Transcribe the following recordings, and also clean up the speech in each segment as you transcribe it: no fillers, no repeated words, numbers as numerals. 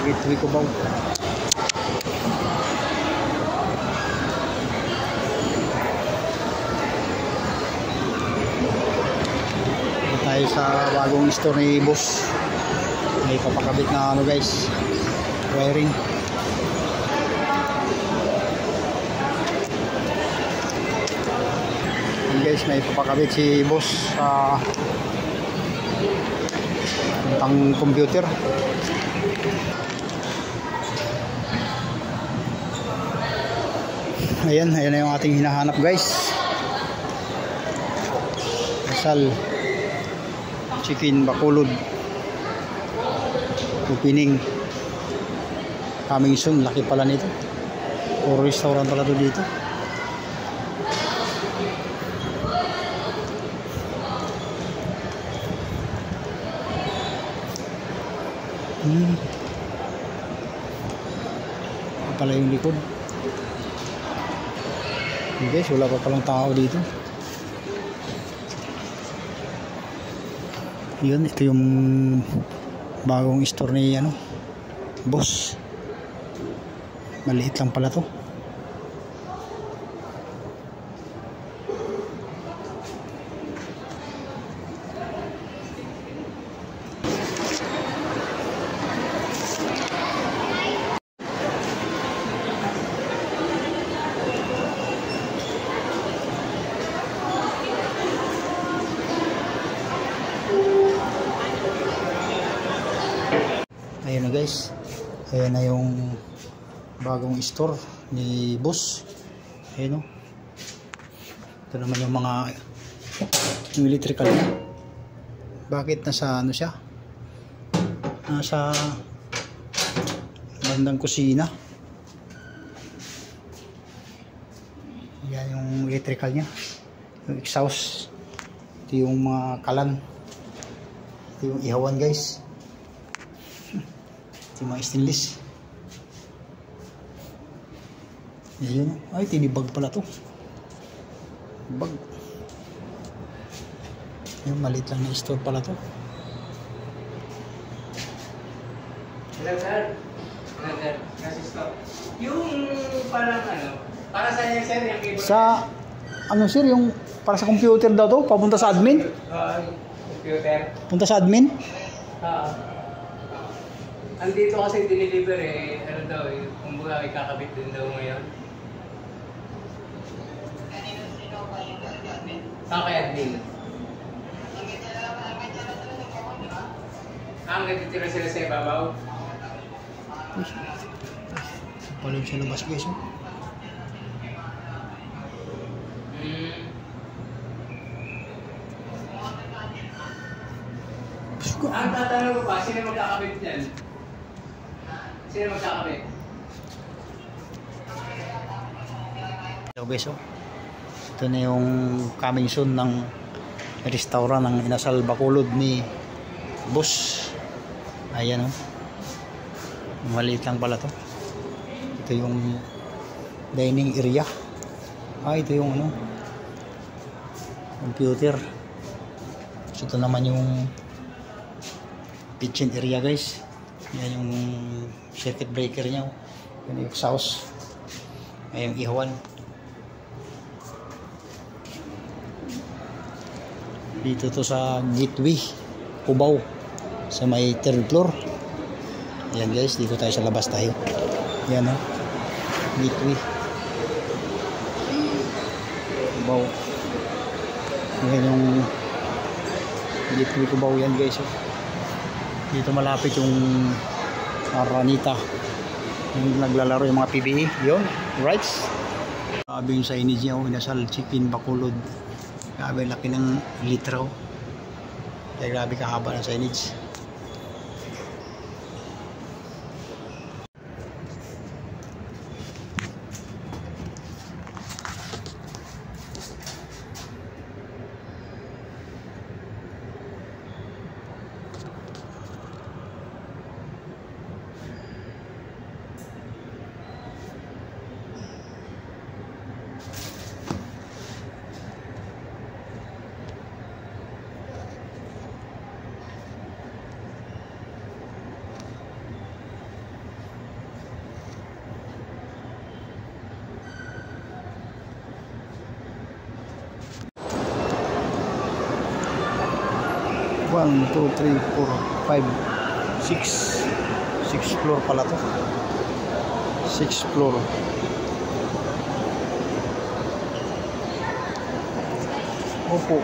Gateway Cubao. Tayo sa bagong store ni boss. May papakabit na ano guys, wiring. Guys, may papakabit si boss sa pang computer. Ayan na yung ating hinahanap guys. Asal Chicken Bacolod opening coming soon. Laki pala nito. Puro restaurant pala to dito. Pala yung likod. Guys, wala pa palang tao dito. Yun, ito yung bagong store ni ano, boss. Maliit lang pala to. Ayan na guys, ayan na yung bagong store ni boss. Ayan o, ito naman yung mga yung electrical niya. Bakit nasa ano siya, nasa bandang kusina. Ayan yung electrical niya, yung exhaust. Ito yung mga kalan, ito yung ihawan guys. Yung mga stainless. Ayun. Ay, tinibag pala to. Bag. Yung maliit lang na store pala to. Hello sir. Hello sir. Kasi stop. Yung parang ano, para sa inyo sir, yung keyboard. Sa ano sir, yung para sa computer daw to, papunta sa admin? Computer. Punta sa admin? Andito kasi diniliver eh, ano daw eh, kumbaga ikakabit din daw ngayon. Kay admin. Ang nagtitira sila sa ibabaw. Palim sa labas guys. Ang tatanong ko pa, sino magkakabit dyan? Sino magkakabit? Hello guys, ito na yung coming soon ng restaurant ng Inasal Bacolod ni boss. Ayan o, maliit lang pala to. Ito yung dining area. Ito yung ano, computer. So, ito naman yung kitchen area guys. Yan yung circuit breaker nya, yung exhaust, yung ihawan. Dito to sa Gateway Cubao sa may third floor. Yan guys, dito tayo sa labas tayo. Yan o, Gateway Cubao. Yan yung Gateway Cubao yan guys. Dito malapit yung Aranita, yung naglalaro yung mga PBE. Yun, rights. Grabe yung signage niya, Inasal Chicken Bacolod. Grabe, laki ng litraw. Kaya grabe kahaba ng signage. 1, 2, 3, 4, 5, 6. 6 floor pala to. 6 floor. Opo.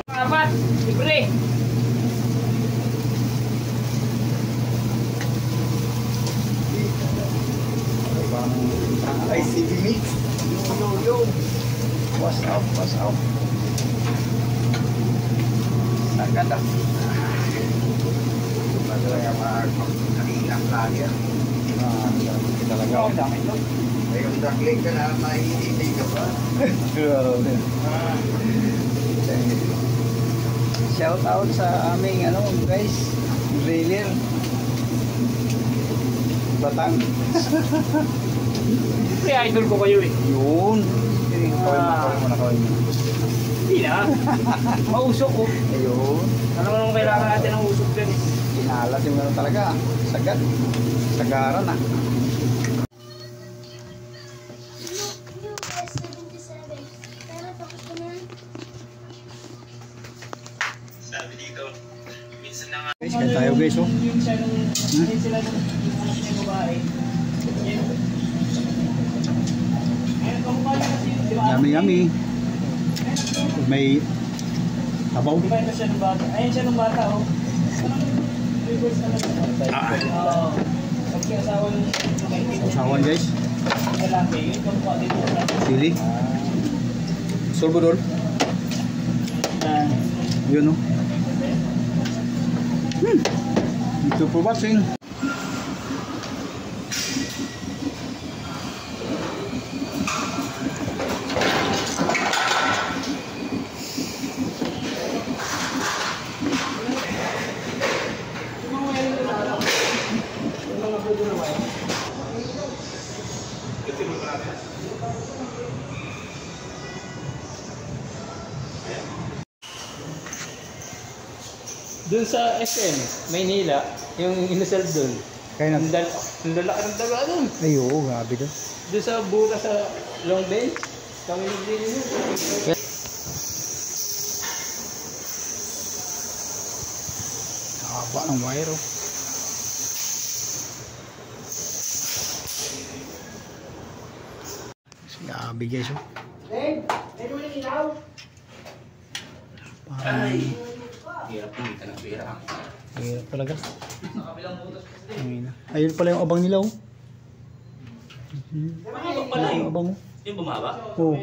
Apat, libre. ICB mix. Yo. What's up? Sagad ah. Bago yung mga kakilang lagi ah. Talaga. Oo, dami ito. Yung duckling ka na, mahihintay ka ba? Shout out sa aming guys, driller Batang. Siyempre, idol ko kayo eh. Yun. Kawin mo. Hindi na. Mausok ko. Ayun. Ano naman kailangan natin ng usok din eh. Inalat yung talaga. Sagad. Sagaran ah. Sabi dito, minsan na nga. Guys, kaya tayo guys oh. Yung siya nung sila nung babae. Yummy. May abaw. Di ba ito siya nung bata? Ayun siya nung bata oh. Reverse na lang. Oo. Pag asawa nung Usawan guys. lalaki, yun kung pa dito. Sili. Sorbodol. Yun oh. Ito po basing. Doon sa SM, Maynila, yung inusal doon. Kaya Ang lalaki ng daga doon. ay oo, grabe doon. Doon sa buka sa long bench, kami nagbili yun. Haba ng wire oh. Grabe guys oh. Ay! Hirap kumita ng pera. Hirap talaga. Ayun pala yung abang nila oh. Mahaba pala Yung eh. abang oh. Yung bumaba? Oo.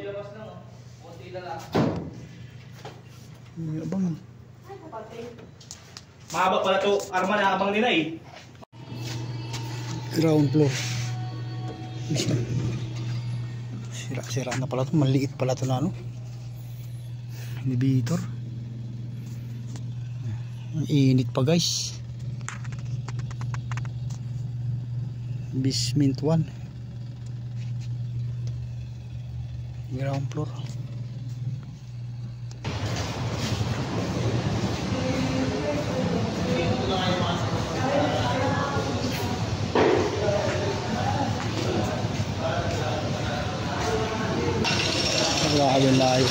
Yung abang oh. Mahaba pala to. Arma na abang nila eh. Ground floor. Sira-sira na pala to. Maliit pala to na ano. Inhibitor. Ang init pa guys. Basement 1. Ground floor. Layo.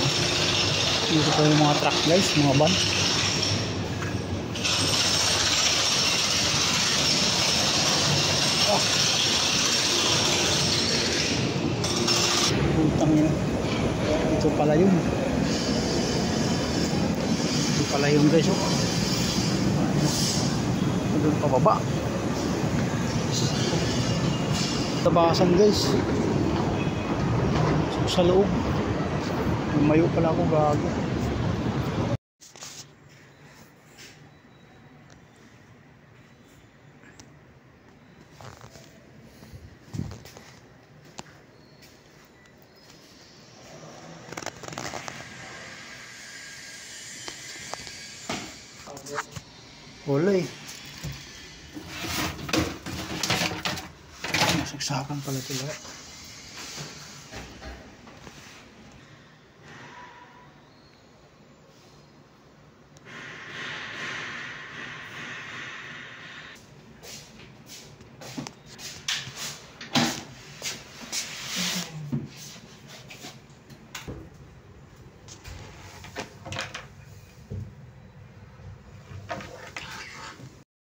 Dito pa yung mga truck guys, mga van. Putang ina. Ito pala yun. Ito pala yun guys oh. Doon pababa. Tabasan guys. Sa loob. Lumayo pala ako gago. Wala eh. Nasagsakan pala ito lahat.